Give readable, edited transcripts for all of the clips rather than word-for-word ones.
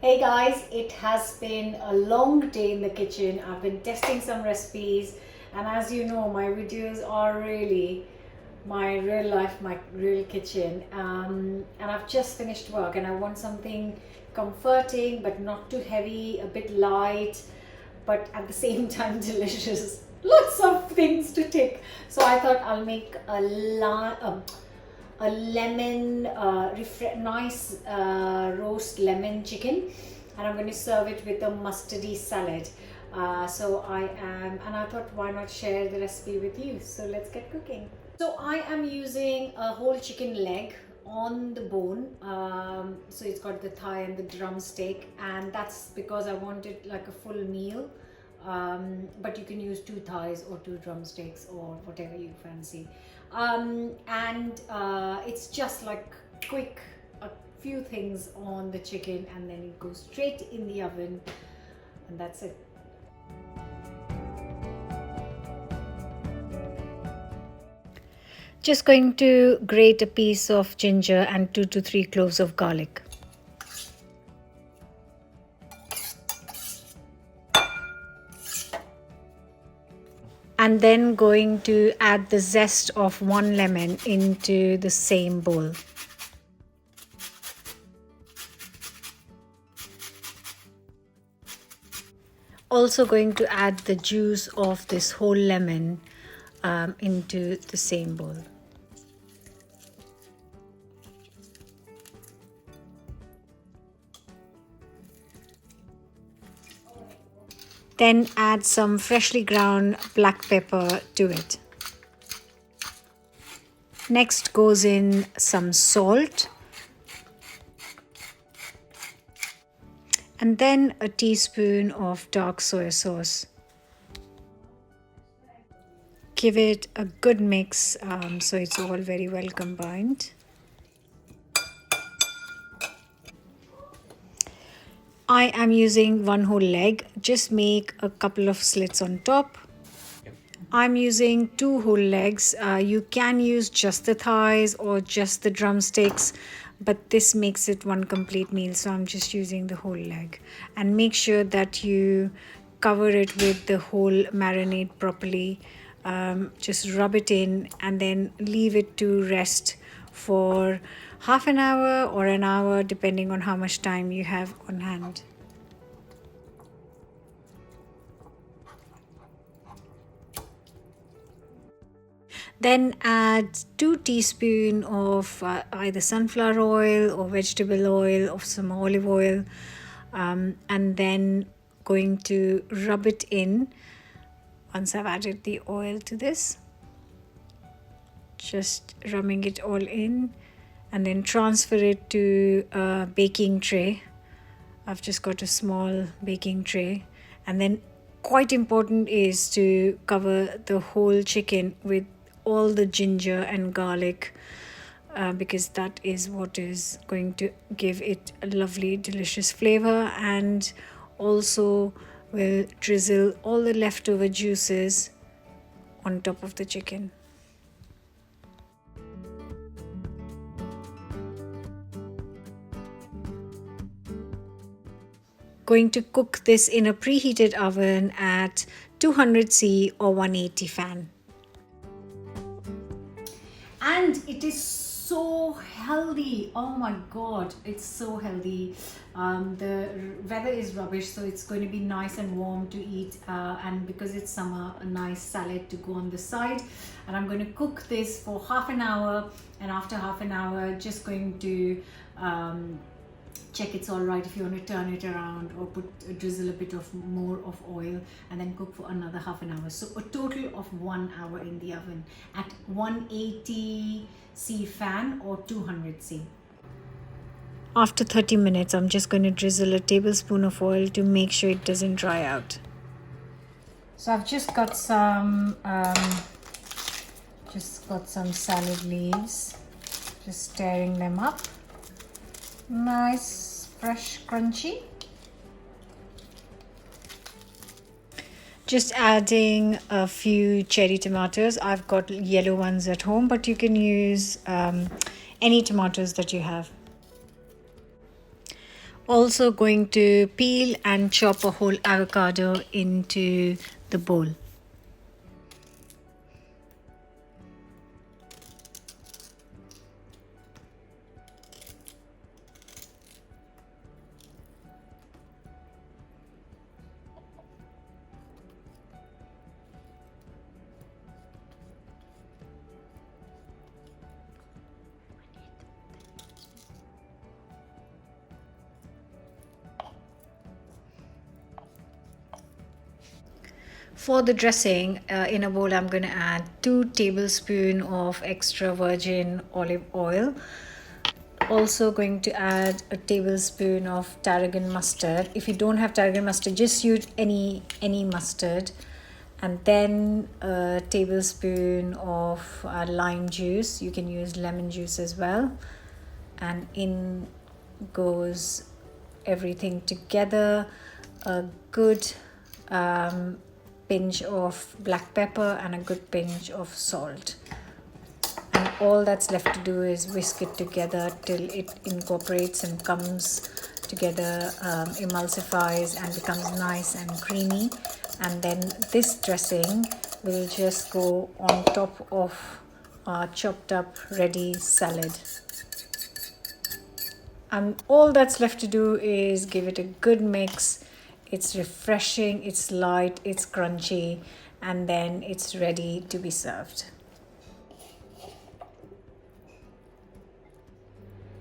Hey guys, it has been a long day in the kitchen. I've been testing some recipes, and as you know, my videos are really my real life, my real kitchen. And I've just finished work and I want something comforting but not too heavy, a bit light, but at the same time delicious. Lots of things to tick. So I thought I'll make a lemon nice roast lemon chicken, and I'm going to serve it with a mustardy salad. And I thought, why not share the recipe with you? So let's get cooking. So I am using a whole chicken leg on the bone. So it's got the thigh and the drumstick, and that's because I want it like a full meal. But you can use 2 thighs or 2 drumsticks or whatever you fancy. It's just like quick, a few things on the chicken, and then it goes straight in the oven, and that's it. Just going to grate a piece of ginger and 2 to 3 cloves of garlic. And then going to add the zest of 1 lemon into the same bowl. Also going to add the juice of this whole lemon into the same bowl. Then add some freshly ground black pepper to it. Next goes in some salt, and then a teaspoon of dark soy sauce. Give it a good mix so it's all very well combined. I am using 1 whole leg. Just make a couple of slits on top. I'm using 2 whole legs. You can use just the thighs or just the drumsticks, but this makes it 1 complete meal, so I'm just using the whole leg. And make sure that you cover it with the whole marinade properly. Just rub it in and then leave it to rest for half an hour or an hour, depending on how much time you have on hand. Then add 2 teaspoons of either sunflower oil or vegetable oil or some olive oil, and then going to rub it in. Once I've added the oil to this, just rubbing it all in, and then transfer it to a baking tray. I've just got a small baking tray, and then quite important is to cover the whole chicken with all the ginger and garlic, because that is what is going to give it a lovely delicious flavor, and also will drizzle all the leftover juices on top of the chicken. Going to cook this in a preheated oven at 200°C or 180 fan. And it is so healthy. Oh my god, it's so healthy. The weather is rubbish, so it's going to be nice and warm to eat, and because it's summer, a nice salad to go on the side. And I'm going to cook this for half an hour, and after half an hour just going to check it's all right. If you want to turn it around or drizzle a bit of more of oil, and then cook for another half an hour. So a total of 1 hour in the oven at 180°C fan or 200°C. After 30 minutes, I'm just going to drizzle a tablespoon of oil to make sure it doesn't dry out. So I've just got some salad leaves, just stirring them up. Nice, fresh, crunchy. Just adding a few cherry tomatoes. I've got yellow ones at home, but you can use any tomatoes that you have. Also going to peel and chop a whole avocado into the bowl. For the dressing, in a bowl, I'm going to add 2 tablespoons of extra virgin olive oil. Also going to add a tablespoon of tarragon mustard. If you don't have tarragon mustard, just use any mustard. And then a tablespoon of lime juice. You can use lemon juice as well. And in goes everything together. A good pinch of black pepper and a good pinch of salt. And all that's left to do is whisk it together till it incorporates and comes together, emulsifies and becomes nice and creamy. And then this dressing will just go on top of our chopped up ready salad. And all that's left to do is give it a good mix. It's refreshing, it's light, it's crunchy, and then it's ready to be served.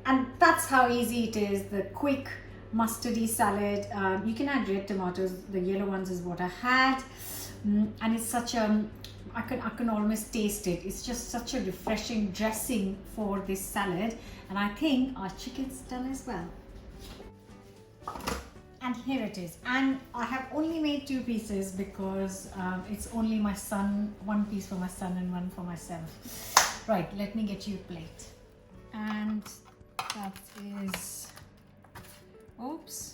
And that's how easy it is, the quick mustardy salad. You can add red tomatoes, the yellow ones is what I had. And it's such a, I can almost taste it. It's just such a refreshing dressing for this salad. And I think our chicken's done as well. And here it is. And I have only made 2 pieces because it's only my son, 1 piece for my son and 1 for myself. Right, let me get you a plate. And that is, oops.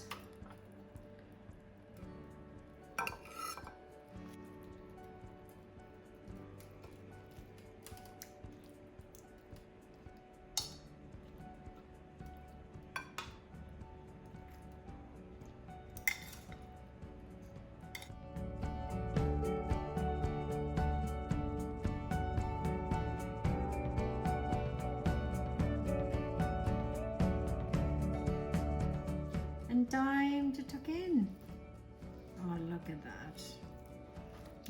Time to tuck in. Oh, look at that.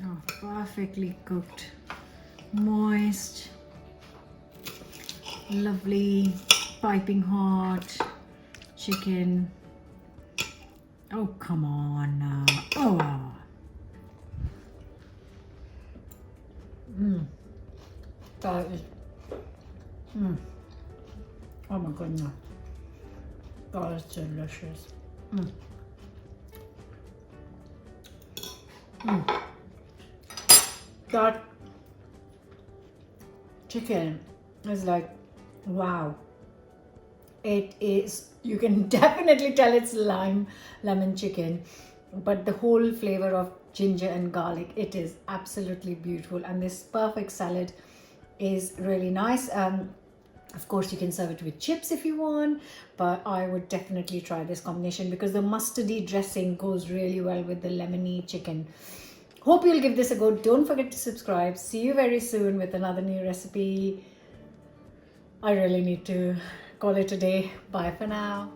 Oh, perfectly cooked, moist, lovely, piping hot chicken. Oh, come on now. Oh. That is. Oh my goodness. That is delicious. That chicken is like, wow. It is, you can definitely tell it's lemon chicken, but the whole flavor of ginger and garlic, it is absolutely beautiful. And this perfect salad is really nice. Of course, you can serve it with chips if you want, but I would definitely try this combination because the mustardy dressing goes really well with the lemony chicken. Hope you'll give this a go. Don't forget to subscribe. See you very soon with another new recipe. I really need to call it a day. Bye for now.